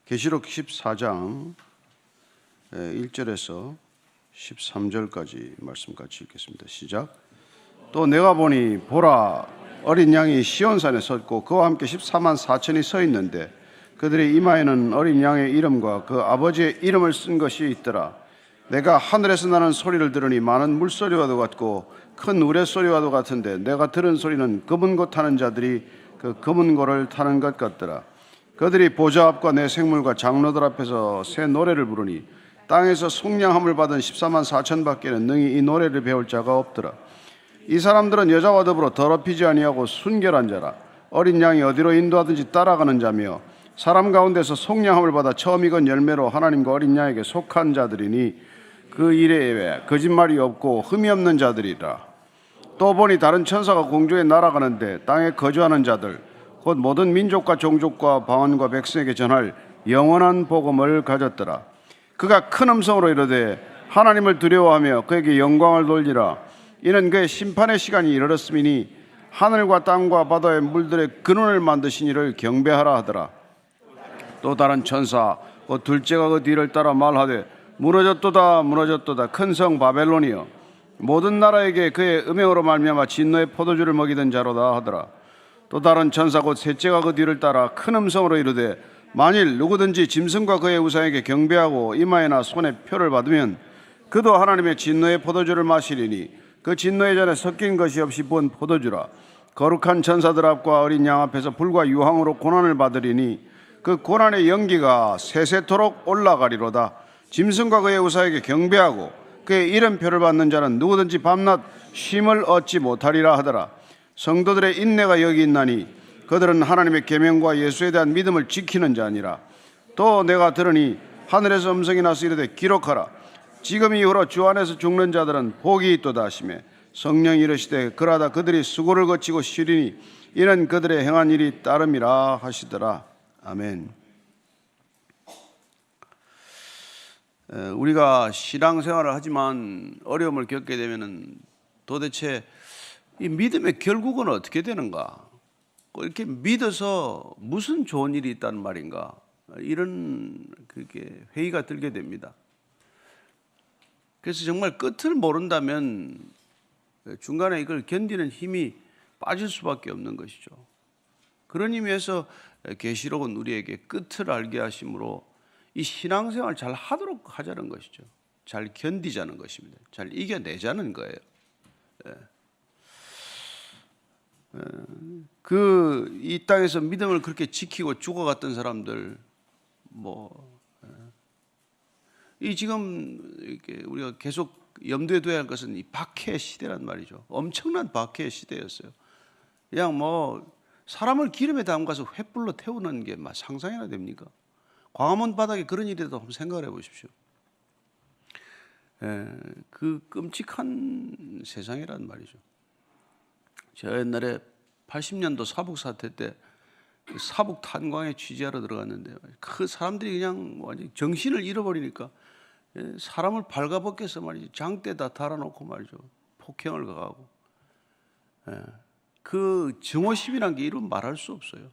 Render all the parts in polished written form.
계시록 14장 1절에서 13절까지 말씀 같이 읽겠습니다. 시작. 또 내가 보니 보라, 어린 양이 시온산에 섰고 그와 함께 14만 4천이 서 있는데 그들의 이마에는 어린 양의 이름과 그 아버지의 이름을 쓴 것이 있더라. 내가 하늘에서 나는 소리를 들으니 많은 물소리와도 같고 큰 우레소리와도 같은데 내가 들은 소리는 검은 고 타는 자들이 그 검은 고를 타는 것 같더라. 그들이 보좌 앞과 내 생물과 장로들 앞에서 새 노래를 부르니 땅에서 속량함을 받은 14만 4천 밖에는 능히 이 노래를 배울 자가 없더라. 이 사람들은 여자와 더불어 더럽히지 아니하고 순결한 자라. 어린 양이 어디로 인도하든지 따라가는 자며 사람 가운데서 속량함을 받아 처음 익은 열매로 하나님과 어린 양에게 속한 자들이니 그 일에 거짓말이 없고 흠이 없는 자들이라. 또 보니 다른 천사가 공중에 날아가는데 땅에 거주하는 자들 곧 모든 민족과 종족과 방언과 백성에게 전할 영원한 복음을 가졌더라. 그가 큰 음성으로 이르되 하나님을 두려워하며 그에게 영광을 돌리라. 이는 그의 심판의 시간이 이르렀음이니 하늘과 땅과 바다의 물들의 근원을 만드신 이를 경배하라 하더라. 또 다른 천사 곧 둘째가 그 뒤를 따라 말하되 무너졌도다 무너졌도다 큰 성 바벨론이여 모든 나라에게 그의 음행으로 말미암아 진노의 포도주를 먹이던 자로다 하더라. 또 다른 천사 곧 셋째가 그 뒤를 따라 큰 음성으로 이르되 만일 누구든지 짐승과 그의 우상에게 경배하고 이마에나 손에 표를 받으면 그도 하나님의 진노의 포도주를 마시리니 그 진노의 잔에 섞인 것이 없이 부은 포도주라. 거룩한 천사들 앞과 어린 양 앞에서 불과 유황으로 고난을 받으리니 그 고난의 연기가 세세토록 올라가리로다. 짐승과 그의 우상에게 경배하고 그의 이름표를 받는 자는 누구든지 밤낮 쉼을 얻지 못하리라 하더라. 성도들의 인내가 여기 있나니 그들은 하나님의 계명과 예수에 대한 믿음을 지키는 자니라. 또 내가 들으니 하늘에서 음성이 나서 이르되 기록하라. 지금 이후로 주 안에서 죽는 자들은 복이 있도다 하시매 성령이 이르시되 그러다 그들이 수고를 거치고 쉬리니 이는 그들의 행한 일이 따름이라 하시더라. 아멘. 우리가 신앙생활을 하지만 어려움을 겪게 되면은 도대체 이 믿음의 결국은 어떻게 되는가? 이렇게 믿어서 무슨 좋은 일이 있다는 말인가? 이런 그게 회의가 들게 됩니다. 그래서 정말 끝을 모른다면 중간에 이걸 견디는 힘이 빠질 수밖에 없는 것이죠. 그런 의미에서 계시록은 우리에게 끝을 알게 하심으로 이 신앙생활 잘 하도록 하자는 것이죠. 잘 견디자는 것입니다. 잘 이겨내자는 거예요. 이 땅에서 믿음을 그렇게 지키고 죽어갔던 사람들, 이 지금 이렇게 우리가 계속 염두에 둬야 할 것은 이 박해 시대란 말이죠. 엄청난 박해 시대였어요. 그냥 사람을 기름에 담가서 횃불로 태우는 게 상상이나 됩니까? 광화문 바닥에 그런 일이라도 한번 생각을 해보십시오. 그 끔찍한 세상이란 말이죠. 제가 옛날에 80년도 사북 사태 때 사북 탄광에 취재하러 들어갔는데 그 사람들이 그냥 완전히 정신을 잃어버리니까 사람을 발가벗겨서 말이죠. 장대다 달아놓고 말이죠. 폭행을 가하고. 그 증오심이란 게 이루 말할 수 없어요.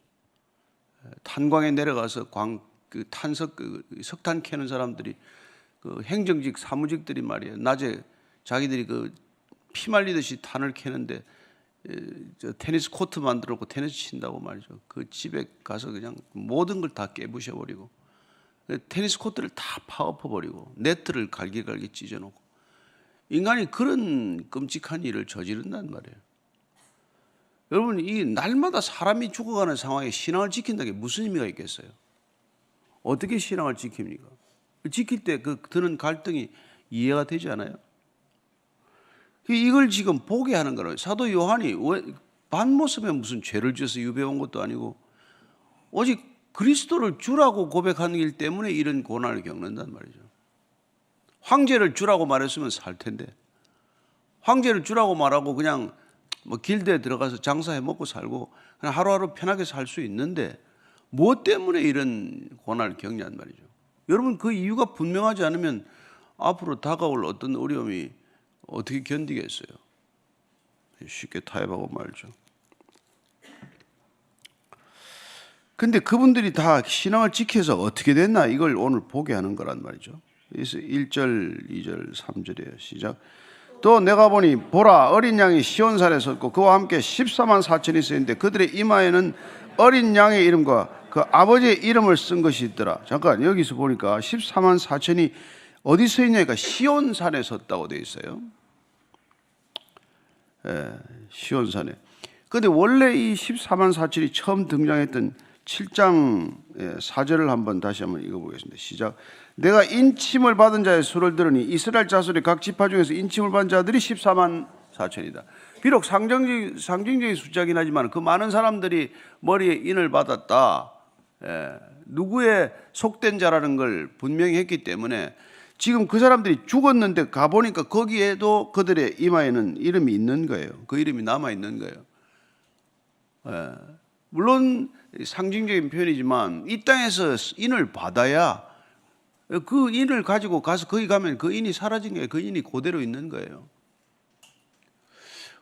탄광에 내려가서 석탄 캐는 사람들이 그 행정직 사무직들이 말이에요. 낮에 자기들이 그 피말리듯이 탄을 캐는데 테니스 코트 만들어놓고 테니스 친다고 말이죠. 그 집에 가서 그냥 모든 걸 다 깨부셔버리고 테니스 코트를 다 파엎어버리고 네트를 갈기갈기 찢어놓고 인간이 그런 끔찍한 일을 저지른단 말이에요. 여러분, 이 날마다 사람이 죽어가는 상황에 신앙을 지킨다는 게 무슨 의미가 있겠어요? 어떻게 신앙을 지킵니까? 지킬 때 그 드는 갈등이 이해가 되지 않아요? 이걸 지금 보게 하는 거예요. 사도 요한이 반모습에 무슨 죄를 지어서 유배온 것도 아니고 오직 그리스도를 주라고 고백하는 일 때문에 이런 고난을 겪는단 말이죠. 황제를 주라고 말했으면 살 텐데 황제를 주라고 말하고 그냥 길드에 들어가서 장사해 먹고 살고 그냥 하루하루 편하게 살 수 있는데 무엇 때문에 이런 고난을 겪냐는 말이죠. 여러분, 그 이유가 분명하지 않으면 앞으로 다가올 어떤 어려움이 어떻게 견디겠어요? 쉽게 타협하고 말죠. 근데 그분들이 다 신앙을 지켜서 어떻게 됐나 이걸 오늘 보게 하는 거란 말이죠. 그래서 1절, 2절, 3절이에요. 시작. 또 내가 보니 보라 어린 양이 시온산에 섰고 그와 함께 14만 4천이 있었는데 그들의 이마에는 어린 양의 이름과 그 아버지의 이름을 쓴 것이 있더라. 잠깐 여기서 보니까 14만 4천이 어디 서 있냐니까 시온산에 섰다고 되어 있어요. 시온산에. 근데 원래 이 14만 4천이 처음 등장했던 7장 4절을 다시 한번 읽어보겠습니다. 시작. 내가 인침을 받은 자의 수를 들으니 이스라엘 자손의 각 지파 중에서 인침을 받은 자들이 14만 4천이다. 비록 상징적인 숫자긴 하지만 그 많은 사람들이 머리에 인을 받았다. 누구의 속된 자라는 걸 분명히 했기 때문에 지금 그 사람들이 죽었는데 가보니까 거기에도 그들의 이마에는 이름이 있는 거예요. 그 이름이 남아있는 거예요. 물론 상징적인 표현이지만 이 땅에서 인을 받아야 그 인을 가지고 가서 거기 가면 그 인이 사라진 거예요. 그 인이 그대로 있는 거예요.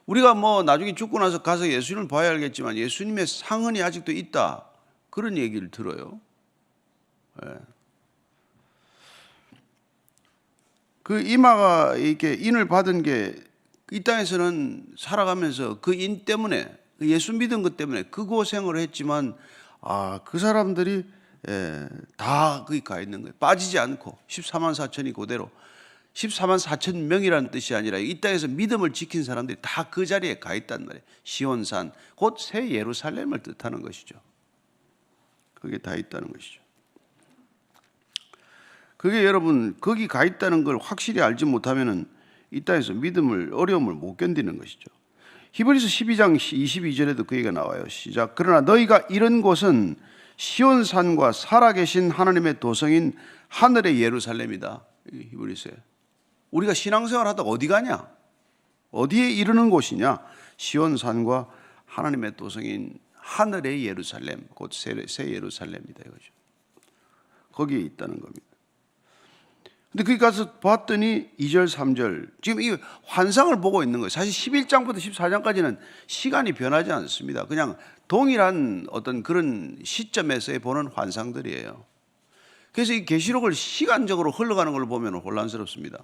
우리가 뭐 나중에 죽고 나서 가서 예수님을 봐야 알겠지만 예수님의 상흔이 아직도 있다. 그런 얘기를 들어요. 그 이마가 이렇게 인을 받은 게 이 땅에서는 살아가면서 그 인 때문에 예수 믿은 것 때문에 그 고생을 했지만 그 사람들이 다 거기 가 있는 거예요. 빠지지 않고 14만 4천이 그대로 14만 4천 명이라는 뜻이 아니라 이 땅에서 믿음을 지킨 사람들이 다 그 자리에 가 있단 말이에요. 시온산 곧 새 예루살렘을 뜻하는 것이죠. 그게 다 있다는 것이죠. 그게 여러분 거기 가 있다는 걸 확실히 알지 못하면은 이 땅에서 어려움을 못 견디는 것이죠. 히브리서 12장 22절에도 그 얘기가 나와요. 시작. 그러나 너희가 이런 곳은 시온산과 살아계신 하나님의 도성인 하늘의 예루살렘이다. 히브리서에. 우리가 신앙생활 하다가 어디 가냐? 어디에 이르는 곳이냐? 시온산과 하나님의 도성인 하늘의 예루살렘, 곧 새 예루살렘이다 이거죠. 거기에 있다는 겁니다. 근데 거기 가서 봤더니 2절, 3절 지금 이 환상을 보고 있는 거예요. 사실 11장부터 14장까지는 시간이 변하지 않습니다. 그냥 동일한 어떤 그런 시점에서의 보는 환상들이에요. 그래서 이 계시록을 시간적으로 흘러가는 걸 보면 혼란스럽습니다.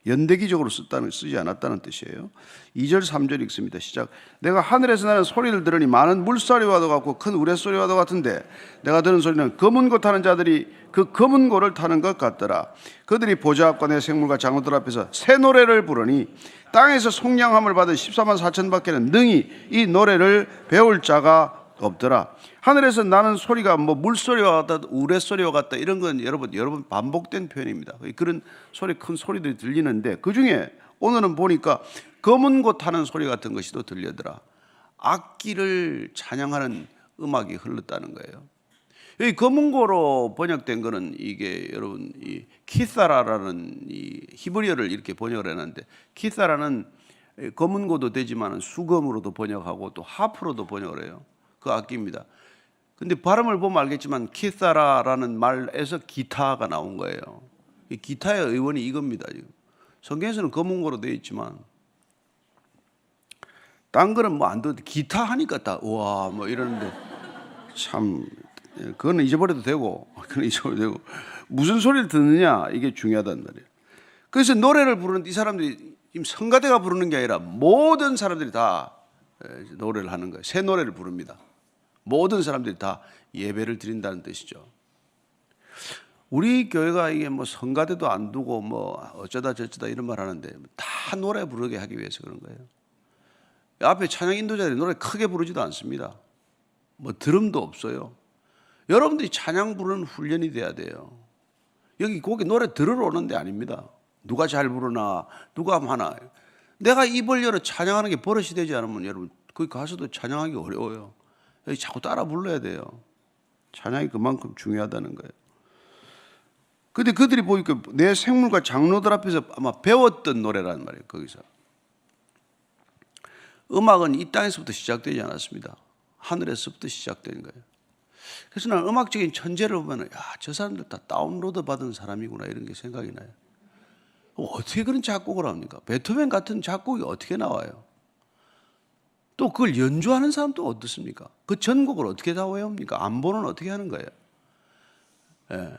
연대기적으로 쓰지 않았다는 뜻이에요. 2절 3절 읽습니다. 시작. 내가 하늘에서 나는 소리를 들으니 많은 물소리와도 같고 큰 우레소리와도 같은데 내가 들은 소리는 검은 고 타는 자들이 그 검은 고를 타는 것 같더라. 그들이 보좌 앞과 내 생물과 장로들 앞에서 새 노래를 부르니 땅에서 속량함을 받은 14만 4천 밖에는 능히 이 노래를 배울 자가 없더라. 하늘에서 나는 소리가 뭐 물소리와 같다, 우레소리와 같다 이런 건 여러분 반복된 표현입니다. 그런 큰 소리들이 들리는데 그 중에 오늘은 보니까 검은 고 타는 소리 같은 것이 또 들려더라. 악기를 찬양하는 음악이 흘렀다는 거예요. 이 검은 고로 번역된 거는 이게 여러분 이 키사라라는 이 히브리어를 이렇게 번역을 해놨는데 키사라는 검은 고도 되지만 수검으로도 번역하고 또 하프로도 번역을 해요. 그 악기입니다. 근데 발음을 보면 알겠지만 키사라라는 말에서 기타가 나온 거예요. 이 기타의 의원이 이겁니다. 지금 성경에서는 검은고로 되어 있지만 딴 거는 뭐 안 듣도 기타 하니까 다 우와 뭐 이러는데 참 그거는 잊어버려도 되고 무슨 소리를 듣느냐 이게 중요하단 말이에요. 그래서 노래를 부르는데 이 사람들이 지금 성가대가 부르는 게 아니라 모든 사람들이 다 노래를 하는 거예요. 새 노래를 부릅니다. 모든 사람들이 다 예배를 드린다는 뜻이죠. 우리 교회가 이게 뭐 성가대도 안 두고 뭐 어쩌다 저쩌다 이런 말 하는데 다 노래 부르게 하기 위해서 그런 거예요. 앞에 찬양 인도자들이 노래 크게 부르지도 않습니다. 뭐 드럼도 없어요. 여러분들이 찬양 부르는 훈련이 돼야 돼요. 여기 거기 노래 들으러 오는 데 아닙니다. 누가 잘 부르나 누가 하나. 내가 입을 열어 찬양하는 게 버릇이 되지 않으면 여러분 거기 가서도 찬양하기 어려워요. 여기 자꾸 따라 불러야 돼요. 찬양이 그만큼 중요하다는 거예요. 근데 그들이 보니까 내 생물과 장로들 앞에서 아마 배웠던 노래라는 말이에요. 거기서 음악은 이 땅에서부터 시작되지 않았습니다. 하늘에서부터 시작된 거예요. 그래서 나는 음악적인 천재를 보면 저 사람들 다 다운로드 받은 사람이구나 이런 게 생각이 나요. 어떻게 그런 작곡을 합니까? 베토벤 같은 작곡이 어떻게 나와요? 또 그걸 연주하는 사람도 어떻습니까? 그 전곡을 어떻게 다 외웁니까? 안보는 어떻게 하는 거예요? 예.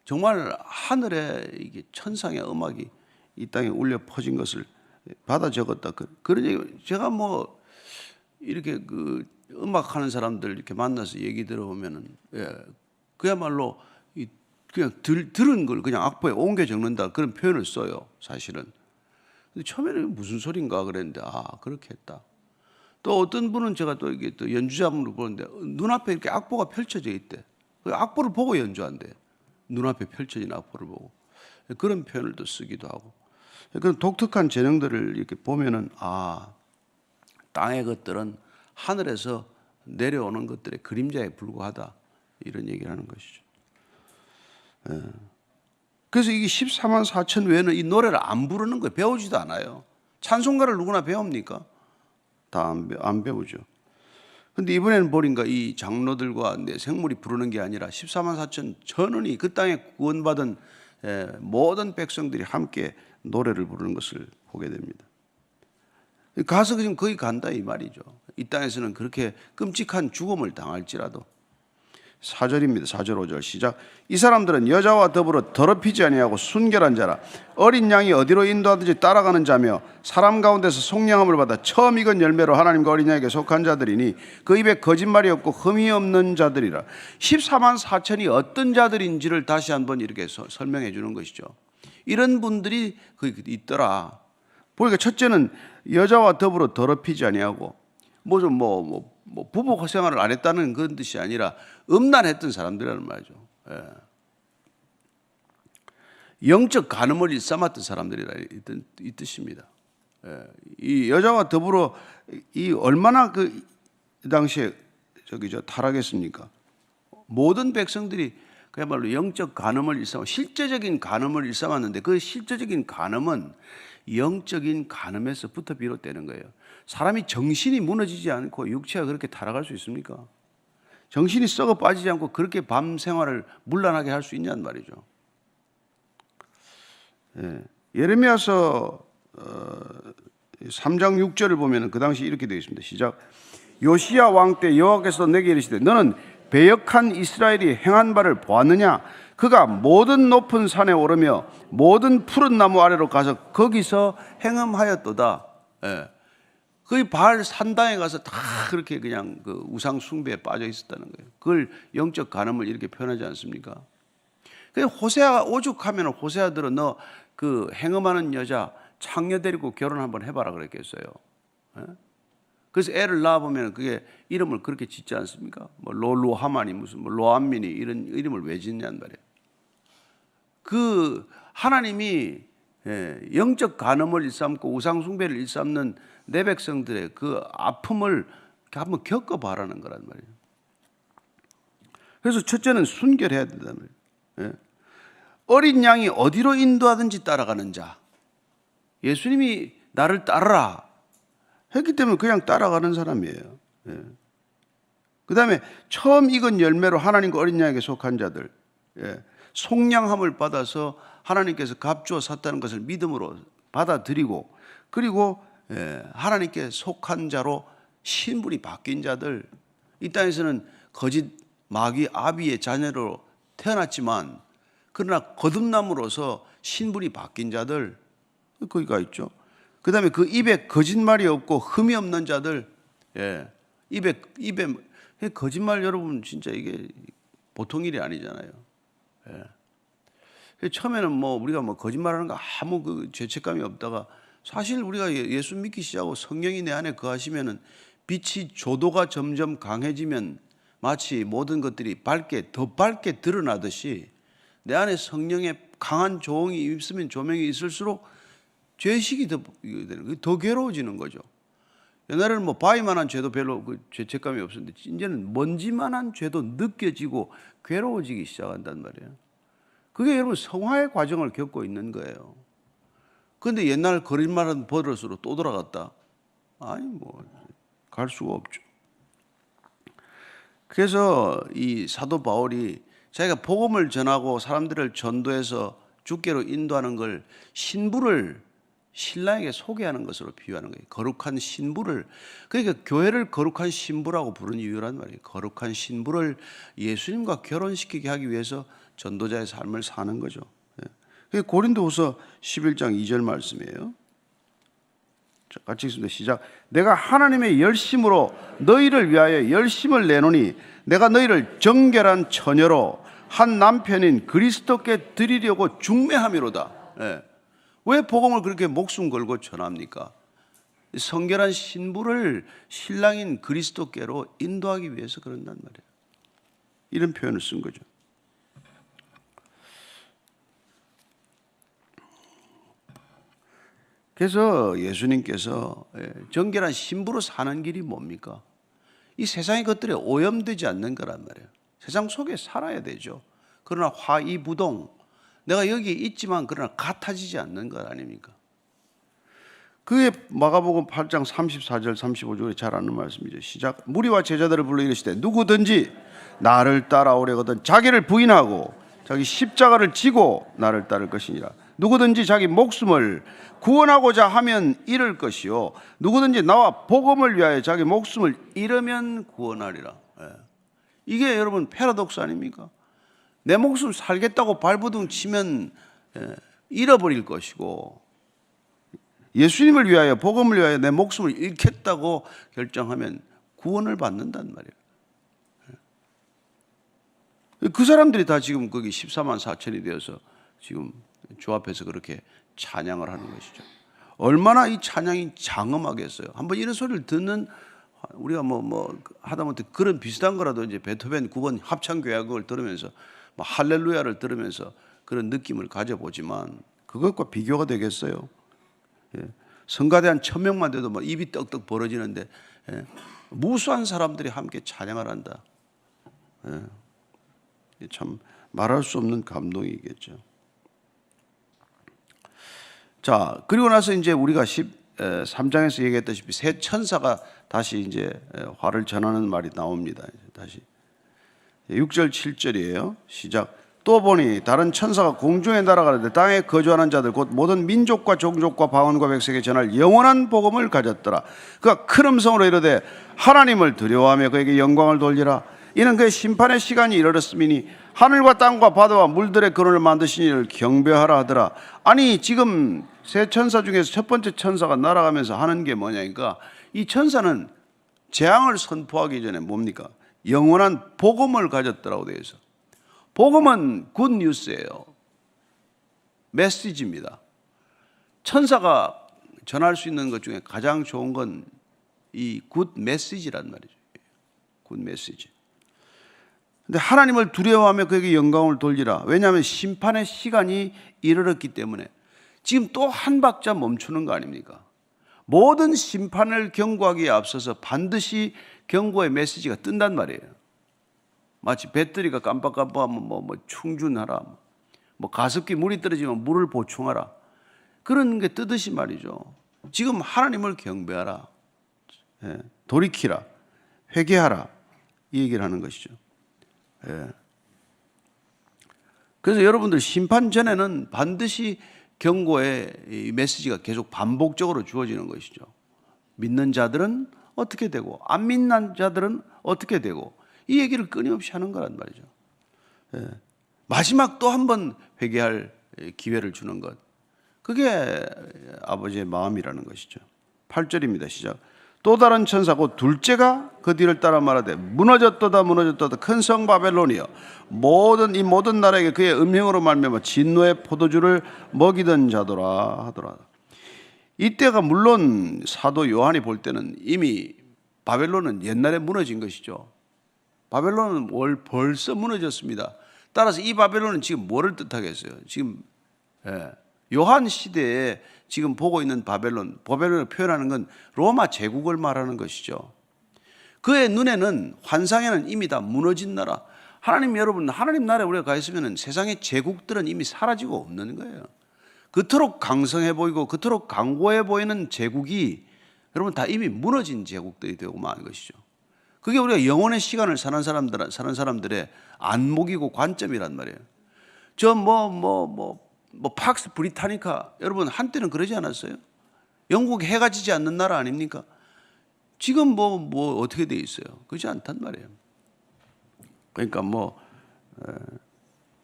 정말 하늘에 이게 천상의 음악이 이 땅에 울려 퍼진 것을 받아 적었다. 그런 얘기, 제가 뭐 이렇게 그 음악하는 사람들 이렇게 만나서 얘기 들어보면은, 예, 그야말로 그냥 들은 걸 그냥 악보에 옮겨 적는다 그런 표현을 써요, 사실은. 근데 처음에는 무슨 소린가 그랬는데, 그렇게 했다. 또 어떤 분은 제가 또 이게 또 연주자분을 보는데 눈앞에 이렇게 악보가 펼쳐져 있대. 그 악보를 보고 연주한대. 눈앞에 펼쳐진 악보를 보고. 그런 표현을 또 쓰기도 하고. 그런 독특한 재능들을 이렇게 보면은, 땅의 것들은 하늘에서 내려오는 것들의 그림자에 불과하다. 이런 얘기를 하는 것이죠. 예. 그래서 이게 14만 4천 외에는 이 노래를 안 부르는 거예요. 배우지도 않아요. 찬송가를 누구나 배웁니까? 다 안 배우죠. 근데 이번에는 보니까 이 장로들과 생물이 부르는 게 아니라 14만 4천 전원이 그 땅에 구원받은 모든 백성들이 함께 노래를 부르는 것을 보게 됩니다. 가서 그냥 거기 간다 이 말이죠. 이 땅에서는 그렇게 끔찍한 죽음을 당할지라도. 4절입니다. 4절 5절 시작. 이 사람들은 여자와 더불어 더럽히지 아니하고 순결한 자라 어린 양이 어디로 인도하든지 따라가는 자며 사람 가운데서 속량함을 받아 처음 익은 열매로 하나님과 어린 양에게 속한 자들이니 그 입에 거짓말이 없고 흠이 없는 자들이라. 14만 4천이 어떤 자들인지를 다시 한번 이렇게 설명해 주는 것이죠. 이런 분들이 거기 있더라. 보니까 첫째는 여자와 더불어 더럽히지 아니하고 부부 생활을 안 했다는 그런 뜻이 아니라 음란했던 사람들이라는 말이죠. 예. 영적 간음을 일삼았던 사람들이라 이 뜻입니다. 예. 이 여자와 더불어 이 얼마나 그 당시에 타락했습니까? 모든 백성들이 그야말로 영적 간음을 일삼아 실제적인 간음을 일삼았는데 그 실제적인 간음은 영적인 간음에서부터 비롯되는 거예요. 사람이 정신이 무너지지 않고 육체가 그렇게 타락할 수 있습니까? 정신이 썩어 빠지지 않고 그렇게 밤 생활을 문란하게 할 수 있냐는 말이죠. 예. 예레미야서 3장 6절을 보면 그 당시 이렇게 되어 있습니다. 시작. 요시야 왕 때 여호와께서 내게 이르시되 너는 배역한 이스라엘이 행한 바를 보았느냐? 그가 모든 높은 산에 오르며 모든 푸른 나무 아래로 가서 거기서 행음하였도다. 예. 거기 바알 산당에 가서 다 그렇게 그냥 그 우상 숭배에 빠져 있었다는 거예요. 그걸 영적 간음을 이렇게 표현하지 않습니까? 그래서 호세아가 오죽하면 호세아들은 너 그 행음하는 여자 창녀 데리고 결혼 한번 해봐라 그랬겠어요. 예? 그래서 애를 낳아보면 그게 이름을 그렇게 짓지 않습니까? 뭐 로루하마니 무슨 뭐 로암미니 이런 이름을 왜 짓냐는 말이에요. 그 하나님이 영적 간음을 일삼고 우상 숭배를 일삼는 내 백성들의 그 아픔을 한번 겪어봐라는 거란 말이에요. 그래서 첫째는 순결해야 된다는 말이에요. 어린 양이 어디로 인도하든지 따라가는 자. 예수님이 나를 따르라 했기 때문에 그냥 따라가는 사람이에요. 그 다음에 처음 익은 열매로 하나님과 어린 양에게 속한 자들. 속량함을 받아서 하나님께서 값주어 샀다는 것을 믿음으로 받아들이고 그리고 하나님께 속한 자로 신분이 바뀐 자들. 이 땅에서는 거짓 마귀 아비의 자녀로 태어났지만 그러나 거듭남으로서 신분이 바뀐 자들 거기가 있죠. 그 다음에 그 입에 거짓말이 없고 흠이 없는 자들. 입에 거짓말 여러분 진짜 이게 보통 일이 아니잖아요. 처음에는 우리가 거짓말하는 거 아무 그 죄책감이 없다가 사실 우리가 예수 믿기 시작하고 성령이 내 안에 거하시면은 빛이 조도가 점점 강해지면 마치 모든 것들이 더 밝게 드러나듯이 내 안에 성령의 강한 조응이 있으면 조명이 있을수록 죄식이 더 괴로워지는 거죠. 옛날에는 바위만한 죄도 별로 죄책감이 없었는데 이제는 먼지만한 죄도 느껴지고 괴로워지기 시작한단 말이에요. 그게 여러분 성화의 과정을 겪고 있는 거예요. 그런데 옛날 거짓말한 버릇으로 또 돌아갔다? 갈 수가 없죠. 그래서 이 사도 바울이 자기가 복음을 전하고 사람들을 전도해서 주께로 인도하는 걸 신부를 신랑에게 소개하는 것으로 비유하는 거예요. 거룩한 신부를, 그러니까 교회를 거룩한 신부라고 부르는 이유란 말이에요. 거룩한 신부를 예수님과 결혼시키게 하기 위해서 전도자의 삶을 사는 거죠. 고린도후서 11장 2절 말씀이에요. 자, 같이 읽습니다. 시작. 내가 하나님의 열심으로 너희를 위하여 열심을 내노니 내가 너희를 정결한 처녀로 한 남편인 그리스도께 드리려고 중매함이로다. 왜 복음을 그렇게 목숨 걸고 전합니까? 성결한 신부를 신랑인 그리스도께로 인도하기 위해서 그런단 말이에요. 이런 표현을 쓴 거죠. 그래서 예수님께서 정결한 신부로 사는 길이 뭡니까? 이 세상의 것들에 오염되지 않는 거란 말이에요. 세상 속에 살아야 되죠. 그러나 화이부동, 내가 여기 있지만 그러나 같아지지 않는 것 아닙니까? 그게 마가복음 8장 34절 35절에 잘 아는 말씀이죠. 시작. 무리와 제자들을 불러 이르시되 누구든지 나를 따라오려거든 자기를 부인하고 자기 십자가를 지고 나를 따를 것이니라. 누구든지 자기 목숨을 구원하고자 하면 잃을 것이요 누구든지 나와 복음을 위하여 자기 목숨을 잃으면 구원하리라. 이게 여러분 패러독스 아닙니까? 내 목숨 살겠다고 발버둥 치면 잃어버릴 것이고, 예수님을 위하여 복음을 위하여 내 목숨을 잃겠다고 결정하면 구원을 받는단 말이에요. 그 사람들이 다 지금 거기 14만 4천이 되어서 지금 주 앞에서 그렇게 찬양을 하는 것이죠. 얼마나 이 찬양이 장엄하겠어요. 한번 이런 소리를 듣는, 우리가 하다못해 그런 비슷한 거라도 이제 베토벤 9번 합창교향을 들으면서 할렐루야를 들으면서 그런 느낌을 가져보지만 그것과 비교가 되겠어요? 성가대 한 1000명만 돼도 입이 떡떡 벌어지는데 무수한 사람들이 함께 찬양을 한다. 참 말할 수 없는 감동이겠죠. 자, 그리고 나서 이제 우리가 13장에서 얘기했다시피 새 천사가 다시 이제 화를 전하는 말이 나옵니다. 다시 6절 7절이에요. 시작. 또 보니 다른 천사가 공중에 날아가는데 땅에 거주하는 자들 곧 모든 민족과 종족과 방언과 백성에게 전할 영원한 복음을 가졌더라. 그가 큰 음성으로 이르되 하나님을 두려워하며 그에게 영광을 돌리라. 이는 그의 심판의 시간이 이르렀음이니 하늘과 땅과 바다와 물들의 근원을 만드신 이를 경배하라 하더라. 아니 지금 세 천사 중에서 첫 번째 천사가 날아가면서 하는 게 뭐냐니까, 이 천사는 재앙을 선포하기 전에 뭡니까? 영원한 복음을 가졌더라고 되어 있어. 복음은 굿 뉴스예요. 메시지입니다. 천사가 전할 수 있는 것 중에 가장 좋은 건 이 굿 메시지란 말이죠. 굿 메시지. 근데 하나님을 두려워하며 그에게 영광을 돌리라. 왜냐하면 심판의 시간이 이르렀기 때문에. 지금 또 한 박자 멈추는 거 아닙니까? 모든 심판을 경고하기에 앞서서 반드시 경고의 메시지가 뜬단 말이에요. 마치 배터리가 깜빡깜빡하면 충전하라, 가습기 물이 떨어지면 물을 보충하라, 그런 게 뜨듯이 말이죠. 지금 하나님을 경배하라, 돌이키라, 회개하라, 이 얘기를 하는 것이죠. 그래서 여러분들 심판 전에는 반드시 경고의 이 메시지가 계속 반복적으로 주어지는 것이죠. 믿는 자들은 어떻게 되고 안 믿는 자들은 어떻게 되고, 이 얘기를 끊임없이 하는 거란 말이죠. 마지막 또 한 번 회개할 기회를 주는 것, 그게 아버지의 마음이라는 것이죠. 8절입니다. 시작. 또 다른 천사 곧 둘째가 그 뒤를 따라 말하되 무너졌도다 무너졌도다 큰 성 바벨론이여 이 모든 나라에게 그의 음행으로 말미암아 진노의 포도주를 먹이던 자도라 하더라. 이때가 물론 사도 요한이 볼 때는 이미 바벨론은 옛날에 무너진 것이죠. 바벨론은 벌써 무너졌습니다. 따라서 이 바벨론은 지금 뭐를 뜻하겠어요? 지금 요한 시대에 지금 보고 있는 바벨론을 표현하는 건 로마 제국을 말하는 것이죠. 그의 눈에는, 환상에는 이미 다 무너진 나라. 여러분, 하나님 나라에 우리가 가 있으면 세상의 제국들은 이미 사라지고 없는 거예요. 그토록 강성해 보이고 그토록 강고해 보이는 제국이 여러분 다 이미 무너진 제국들이 되고 마는 것이죠. 그게 우리가 영혼의 시간을 사는 사람들의 안목이고 관점이란 말이에요. 뭐 팍스 브리타니카 여러분 한때는 그러지 않았어요? 영국 해가 지지 않는 나라 아닙니까? 지금 뭐 어떻게 돼 있어요? 그렇지 않단 말이에요. 그러니까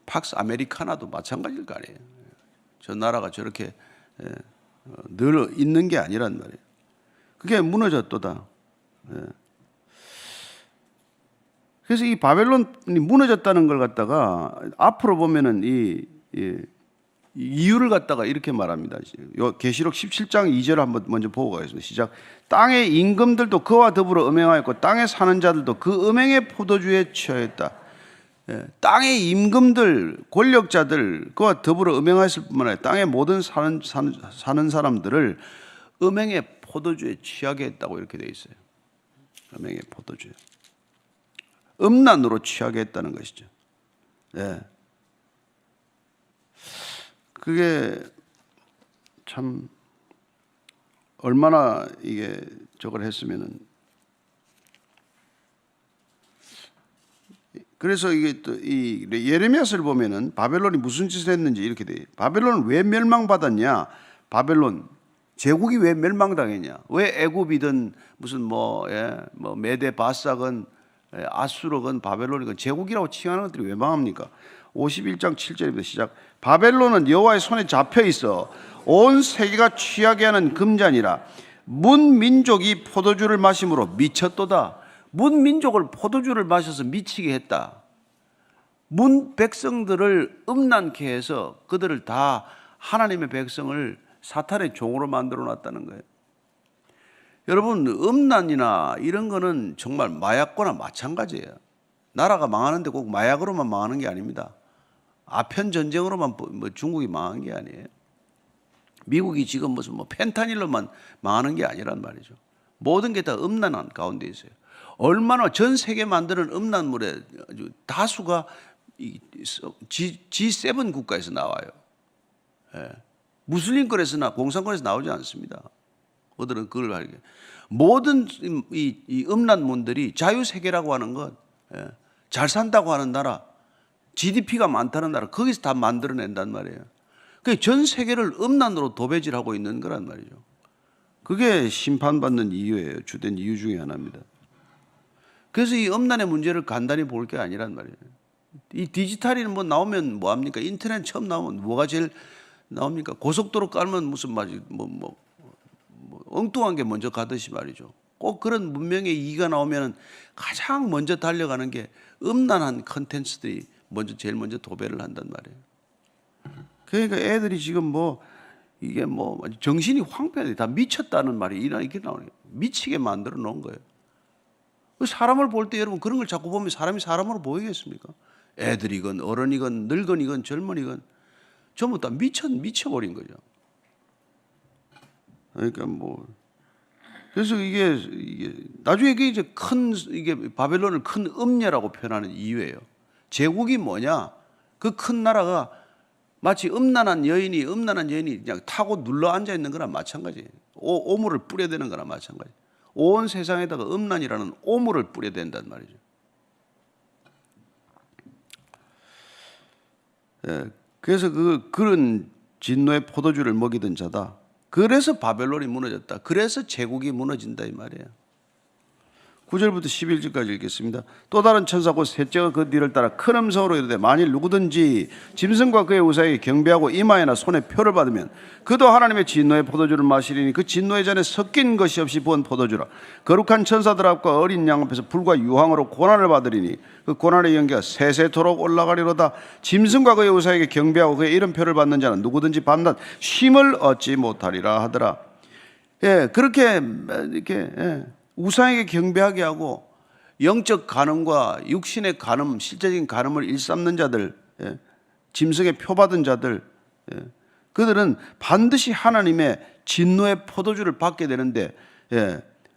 팍스 아메리카나도 마찬가지일 거 아니에요. 저 나라가 저렇게 늘 있는 게 아니란 말이에요. 그게 무너졌도다. 그래서 이 바벨론이 무너졌다는 걸 갖다가 앞으로 보면은 이 이유를 갖다가 이렇게 말합니다. 계시록 17장 2절 한번 먼저 보고 가겠습니다. 시작. 땅의 임금들도 그와 더불어 음행하였고 땅에 사는 자들도 그 음행의 포도주에 취하였다. 땅의 임금들, 권력자들 그와 더불어 음행하였을 뿐만 아니라 땅의 모든 사는 사람들을 음행의 포도주에 취하게 했다고 이렇게 되어 있어요. 음행의 포도주. 음란으로 취하게 했다는 것이죠. 예. 그게 참 얼마나 이게 저걸 했으면은, 그래서 이게 또 이 예레미야서를 보면은 바벨론이 무슨 짓을 했는지 이렇게 돼요. 바벨론은 왜 멸망받았냐? 바벨론 제국이 왜 멸망당했냐? 왜 애굽이든 무슨 메데 바삭은 아수르건 바벨론이건 제국이라고 칭하는 것들이 왜 망합니까? 51장 7절입니다. 시작. 바벨론은 여호와의 손에 잡혀 있어 온 세계가 취하게 하는 금잔이라. 문 민족이 포도주를 마심으로 미쳤도다. 문 민족을 포도주를 마셔서 미치게 했다. 문 백성들을 음란케 해서 그들을 다 하나님의 백성을 사탄의 종으로 만들어 놨다는 거예요. 여러분, 음란이나 이런 거는 정말 마약과나 마찬가지예요. 나라가 망하는데 꼭 마약으로만 망하는 게 아닙니다. 아편 전쟁으로만 중국이 망한 게 아니에요. 미국이 지금 무슨 펜타닐로만 망하는 게 아니란 말이죠. 모든 게 다 음란한 가운데 있어요. 얼마나 전 세계 만드는 음란물의 다수가 G7 국가에서 나와요. 무슬림권에서나 공산권에서 나오지 않습니다. 그들은 그걸 알게. 모든 이 음란문들이 자유세계라고 하는 것, 잘 산다고 하는 나라, GDP가 많다는 나라, 거기서 다 만들어낸단 말이에요. 그게 전 세계를 음란으로 도배질하고 있는 거란 말이죠. 그게 심판받는 이유예요. 주된 이유 중에 하나입니다. 그래서 이 음란의 문제를 간단히 볼 게 아니란 말이에요. 이 디지털이 나오면 뭐합니까? 인터넷 처음 나오면 뭐가 제일 나옵니까? 고속도로 깔면 무슨 말이 엉뚱한 게 먼저 가듯이 말이죠. 꼭 그런 문명의 이익이 나오면 가장 먼저 달려가는 게 음란한 컨텐츠들이 제일 먼저 도배를 한단 말이에요. 그러니까 애들이 지금 이게 정신이 황폐해. 다 미쳤다는 말이 이렇게 나오는 거예요. 미치게 만들어 놓은 거예요. 사람을 볼 때 여러분 그런 걸 자꾸 보면 사람이 사람으로 보이겠습니까? 애들이건 어른이건 늙은이건 젊은이건 전부 다 미쳐버린 거죠. 그러니까 그래서 이게 나중에 이게 바벨론을 큰 음녀라고 표현하는 이유예요. 제국이 뭐냐? 그 큰 나라가 마치 음란한 여인이 그냥 타고 눌러 앉아 있는 거랑 마찬가지예요. 오물을 뿌려대는 거랑 마찬가지. 온 세상에다가 음란이라는 오물을 뿌려댄단 말이죠. 그래서 그런 진노의 포도주를 먹이던 자다. 그래서 바벨론이 무너졌다. 그래서 제국이 무너진다 이 말이에요. 9절부터 11절까지 읽겠습니다. 또 다른 천사 곧 셋째가 그 뒤를 따라 큰 음성으로 이르되 만일 우든지 짐승과 그의 우사에게 경배하고 이마에나 손에 표를 받으면 그도 하나님의 진노의 포도주를 마시리니 그 진노의 잔에 섞인 것이 없이 부은 포도주라. 거룩한 천사들 앞과 어린 양 앞에서 불과 유황으로 고난을 받으리니 그 고난의 연기가 세세토록 올라가리로다. 짐승과 그의 우사에게 경배하고 그의 이름표를 받는 자는 누구든지 밤낮 쉼을 얻지 못하리라 하더라. 그렇게 이렇게 우상에게 경배하게 하고 영적 간음과 육신의 간음, 실제적인 간음을 일삼는 자들, 짐승의 표 받은 자들, 그들은 반드시 하나님의 진노의 포도주를 받게 되는데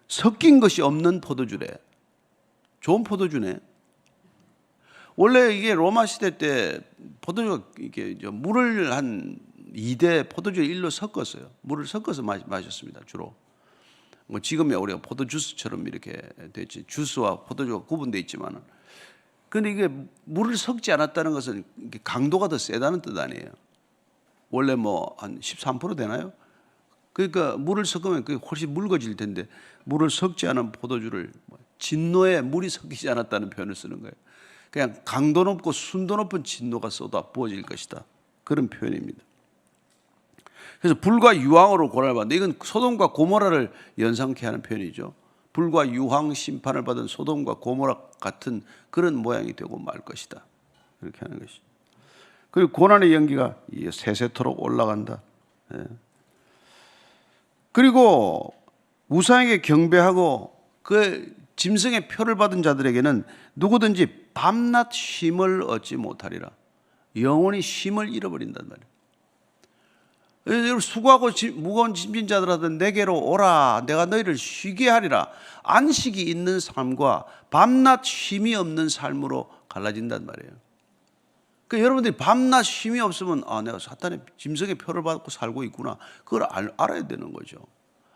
섞인 것이 없는 포도주래. 좋은 포도주네. 원래 이게 로마 시대 때 포도주가 이게 물을 한 2대 포도주 1로 섞었어요. 물을 섞어서 마셨습니다. 주로. 지금의 우리가 포도 주스처럼 이렇게 됐지. 주스와 포도주가 구분되어 있지만은. 그런데 이게 물을 섞지 않았다는 것은 강도가 더 세다는 뜻 아니에요. 원래 뭐 한 13% 되나요? 그러니까 물을 섞으면 그게 훨씬 묽어질 텐데 물을 섞지 않은 포도주를 진노에 물이 섞이지 않았다는 표현을 쓰는 거예요. 그냥 강도 높고 순도 높은 진노가 쏟아 부어질 것이다. 그런 표현입니다. 그래서 불과 유황으로 고난을 받는다. 이건 소돔과 고모라를 연상케 하는 표현이죠. 불과 유황 심판을 받은 소돔과 고모라 같은 그런 모양이 되고 말 것이다. 이렇게 하는 것이. 그리고 고난의 연기가 세세토록 올라간다. 예. 그리고 우상에게 경배하고 그 짐승의 표를 받은 자들에게는 누구든지 밤낮 쉼을 얻지 못하리라. 영원히 쉼을 잃어버린단 말이에요. 여러분 수고하고 무거운 짐진 자들하든 내게로 오라. 내가 너희를 쉬게 하리라. 안식이 있는 삶과 밤낮 쉼이 없는 삶으로 갈라진단 말이에요. 그러니까 여러분들이 밤낮 쉼이 없으면 내가 사탄의 짐승의 표를 받고 살고 있구나. 그걸 알아야 되는 거죠.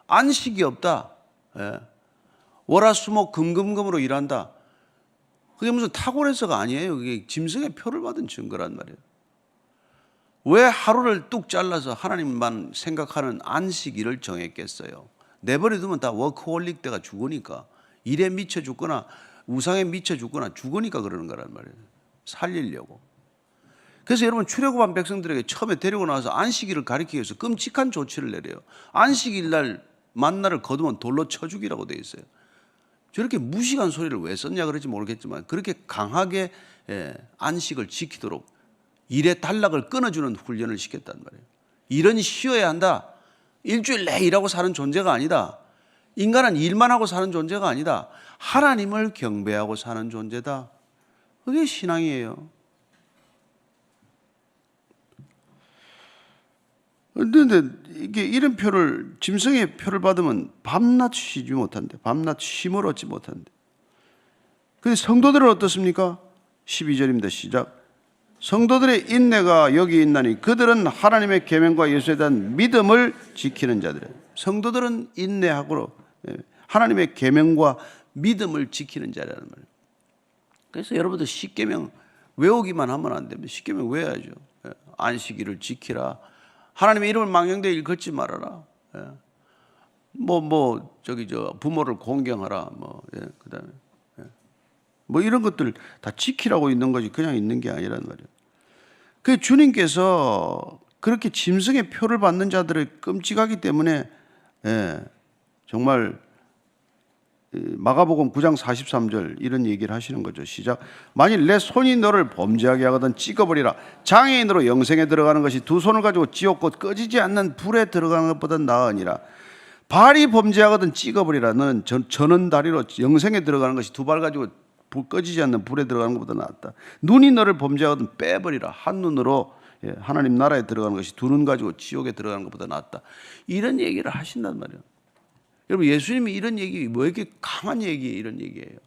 안식이 없다. 예. 월화수목 금금금으로 일한다. 그게 무슨 탁월해서가 아니에요. 그게 짐승의 표를 받은 증거란 말이에요. 왜 하루를 뚝 잘라서 하나님만 생각하는 안식일을 정했겠어요? 내버려 두면 다 워크홀릭 때가 죽으니까, 일에 미쳐 죽거나 우상에 미쳐 죽거나 죽으니까 그러는 거란 말이에요. 살리려고. 그래서 여러분 출애굽한 백성들에게 처음에 데리고 나와서 안식일을 가리키기 위해서 끔찍한 조치를 내려요. 안식일 날 만나를 거두면 돌로 쳐 죽이라고 되어 있어요. 저렇게 무식한 소리를 왜 썼냐 그럴지 모르겠지만 그렇게 강하게 안식을 지키도록 일의 단락을 끊어주는 훈련을 시켰단 말이에요. 일은 쉬어야 한다. 일주일 내 일하고 사는 존재가 아니다. 인간은 일만 하고 사는 존재가 아니다. 하나님을 경배하고 사는 존재다. 그게 신앙이에요. 그런데 이게 이런 표를 짐승의 표를 받으면 밤낮 쉬지 못한대. 밤낮 쉼을 얻지 못한대. 근데 성도들은 어떻습니까? 12절입니다. 시작. 성도들의 인내가 여기 있나니 그들은 하나님의 계명과 예수에 대한 믿음을 지키는 자들이에요. 성도들은 인내하고 하나님의 계명과 믿음을 지키는 자라는 말이에요. 그래서 여러분들 십계명 외우기만 하면 안 됩니다. 십계명 외워야죠. 안식일을 지키라. 하나님의 이름을 망령되이 일컫지 말아라. 부모를 공경하라. 그다음에 이런 것들 다 지키라고 있는 거지 그냥 있는 게 아니란 말이에요. 그 주님께서 그렇게 짐승의 표를 받는 자들을 끔찍하기 때문에 정말 마가복음 9장 43절 이런 얘기를 하시는 거죠. 시작. 만일 내 손이 너를 범죄하게 하거든 찍어버리라. 장애인으로 영생에 들어가는 것이 두 손을 가지고 지옥곧 꺼지지 않는 불에 들어가는 것보다 나으니라. 발이 범죄하거든 찍어버리라. 너는 저는 다리로 영생에 들어가는 것이 두 발 가지고 꺼지지 않는 불에 들어가는 것보다 낫다. 눈이 너를 범죄하거든 빼버리라. 한 눈으로 하나님 나라에 들어가는 것이 두 눈 가지고 지옥에 들어가는 것보다 낫다. 이런 얘기를 하신단 말이에요. 여러분 예수님이 이런 얘기 뭐 이렇게 강한 얘기 이런 얘기예요.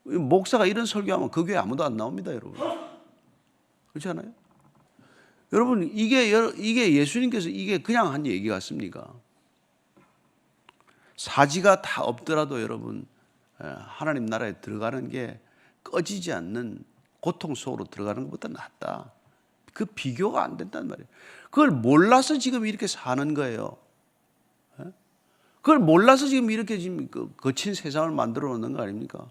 목사가 이런 설교하면 그 교회 아무도 안 나옵니다, 여러분. 그렇지 않아요? 여러분 이게 예수님께서 이게 그냥 한 얘기 같습니까? 사지가 다 없더라도 여러분 하나님 나라에 들어가는 게 꺼지지 않는 고통 속으로 들어가는 것보다 낫다. 그 비교가 안 된단 말이에요. 그걸 몰라서 지금 이렇게 사는 거예요. 그걸 몰라서 지금 이렇게 지금 거친 세상을 만들어 놓는 거 아닙니까?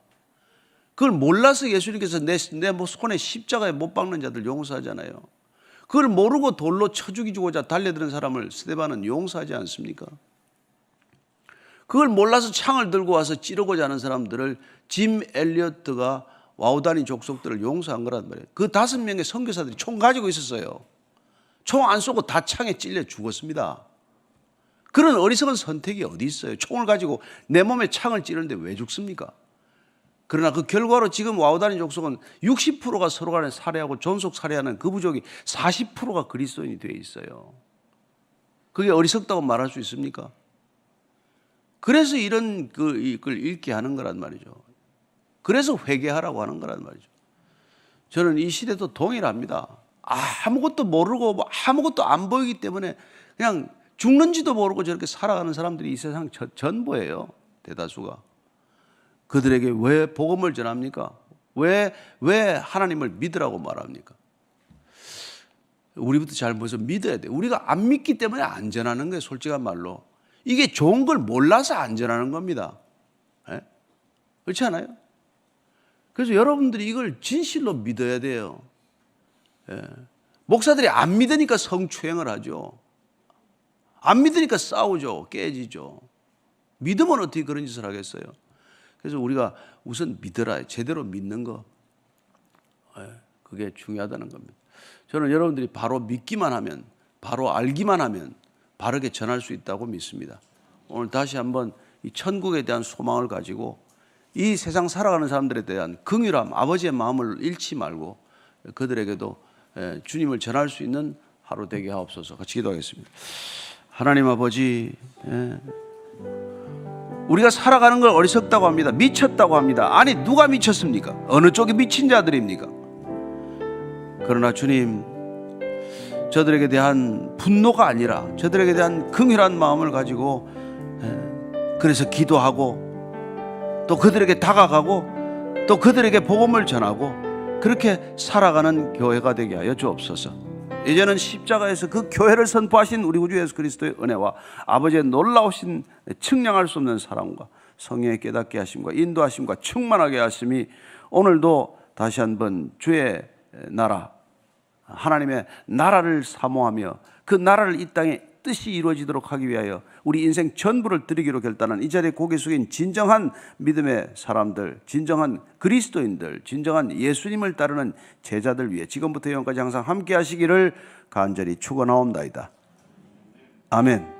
그걸 몰라서 예수님께서 내 손에 십자가에 못 박는 자들 용서하잖아요. 그걸 모르고 돌로 쳐 죽이고자 달려드는 사람을 스데반은 용서하지 않습니까? 그걸 몰라서 창을 들고 와서 찌르고자 하는 사람들을 짐 엘리어트가 와우다니 족속들을 용서한 거란 말이에요. 그 5명의 선교사들이 총 가지고 있었어요. 총 안 쏘고 다 창에 찔려 죽었습니다. 그런 어리석은 선택이 어디 있어요? 총을 가지고 내 몸에 창을 찌르는데 왜 죽습니까? 그러나 그 결과로 지금 와우다니 족속은 60%가 서로 간에 살해하고 존속 살해하는 그 부족이 40%가 그리스도인이 되어 있어요. 그게 어리석다고 말할 수 있습니까? 그래서 이런 걸 읽게 하는 거란 말이죠. 그래서 회개하라고 하는 거란 말이죠. 저는 이 시대도 동일합니다. 아무것도 모르고 아무것도 안 보이기 때문에 그냥 죽는지도 모르고 저렇게 살아가는 사람들이 이 세상 전부예요. 대다수가. 그들에게 왜 복음을 전합니까? 왜 하나님을 믿으라고 말합니까? 우리부터 잘 먼저 믿어야 돼. 우리가 안 믿기 때문에 안전하는 거예요. 솔직한 말로. 이게 좋은 걸 몰라서 안전하는 겁니다. 예? 그렇지 않아요? 그래서 여러분들이 이걸 진실로 믿어야 돼요. 예. 목사들이 안 믿으니까 성추행을 하죠. 안 믿으니까 싸우죠. 깨지죠. 믿으면 어떻게 그런 짓을 하겠어요? 그래서 우리가 우선 믿어라. 제대로 믿는 거. 예. 그게 중요하다는 겁니다. 저는 여러분들이 바로 믿기만 하면, 바로 알기만 하면 바르게 전할 수 있다고 믿습니다. 오늘 다시 한번 이 천국에 대한 소망을 가지고 이 세상 살아가는 사람들에 대한 긍휼함, 아버지의 마음을 잃지 말고 그들에게도 주님을 전할 수 있는 하루 되게 하옵소서. 같이 기도하겠습니다. 하나님 아버지, 우리가 살아가는 걸 어리석다고 합니다. 미쳤다고 합니다. 아니, 누가 미쳤습니까? 어느 쪽이 미친 자들입니까? 그러나 주님, 저들에게 대한 분노가 아니라 저들에게 대한 긍휼한 마음을 가지고 그래서 기도하고 또 그들에게 다가가고 또 그들에게 복음을 전하고 그렇게 살아가는 교회가 되게 하여 주옵소서. 이제는 십자가에서 그 교회를 선포하신 우리 구주 예수 그리스도의 은혜와 아버지의 놀라우신 측량할 수 없는 사랑과 성령의 깨닫게 하심과 인도하심과 충만하게 하심이 오늘도 다시 한번 주의 나라, 하나님의 나라를 사모하며 그 나라를 이 땅에 뜻이 이루어지도록 하기 위하여 우리 인생 전부를 드리기로 결단한 이 자리에 고개 숙인 진정한 믿음의 사람들, 진정한 그리스도인들, 진정한 예수님을 따르는 제자들 위해 지금부터 영원까지 항상 함께 하시기를 간절히 축원하옵나이다. 아멘.